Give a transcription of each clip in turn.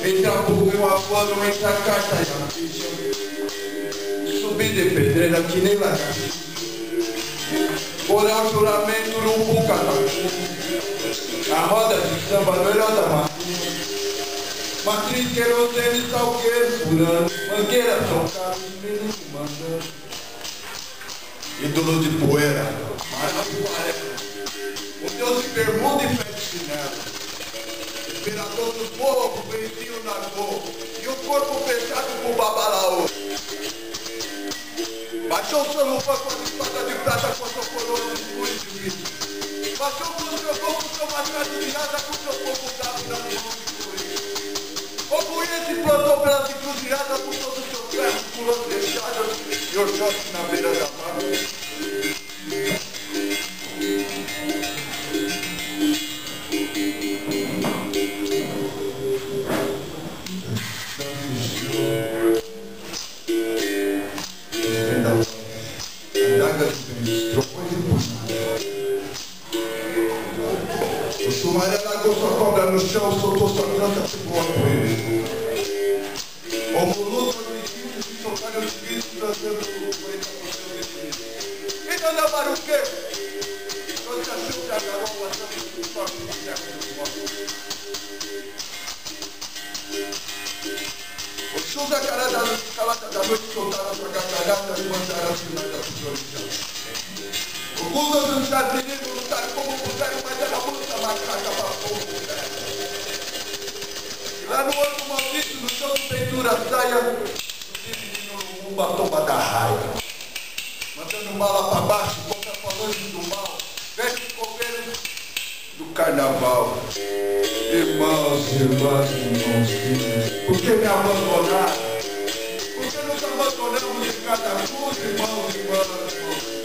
Entra a pouco uma foto, entra a carta e a ficha. Subir de pedreira que nem lagarto. Orar o juramento no bucatá. A roda de samba no herói da matriz. Matriz, querosene, salgueiro, furando. Mangueira, São Carlos, menino mandando. Ídolo de poeira, Marapuaré. O Deus de bermuda e pé de chinelo. Imperador do povo, benzinho na cor. E o corpo fechado com babalaô. Baixou o seu luva com a espada de prata com a sua coroa de escuro e de vidro. Baixou com o seu gol, com o seu machado de asa, com o seu fogo dado na mão de fúria. O Buia se plantou pelas encruzilhadas com todos os seus ferros pulando fechados e Oxóssi na beira da mar. O Sumaré largou sua cobra no chão, soltou sua planta, ficou a poeira. O Muluto no instinto de tocar os gritos, dançando o poeta com seu destino. E não levaram o quê? Quando se achou que agarrou passando por sorte do século dos mortos. Os chus da cara da luz, calada da noite, soltaram sua gargalhada e mandaram as finais da futura. O mundo dos brasileiros lutaram como puderam, mas era muita macaca para povo. Lá no outro maldito, no chão de peitura saia, o menino uma tomba da raia. Mandando bala para baixo, contra a falange do mal, velhos coveiros do carnaval. Irmãos, irmãs, irmãos, filhos, por que me abandonaram? Por que nos abandonamos de cada cruz, irmãos, irmãs, irmãos?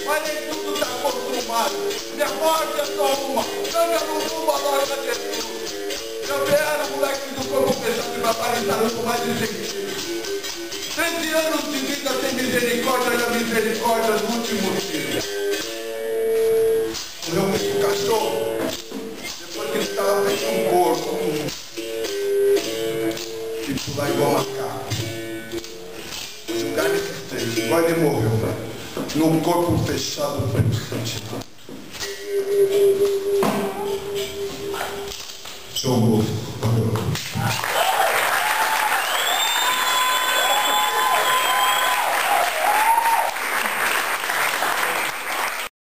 Mas nem tudo está consumado. Minha morte é só uma. Canga no rumo a glória de Jesus. Eu era moleque do corpo fechado e barbarizado com mais de 13 anos de vida sem misericórdia e a misericórdia do último dia. Morreu feito cachorro. Depois que ele estava feito um corpo. E pular igual macaco. Julgar nesses três. Igual ele morreu, no corpo fechado pelo Santo.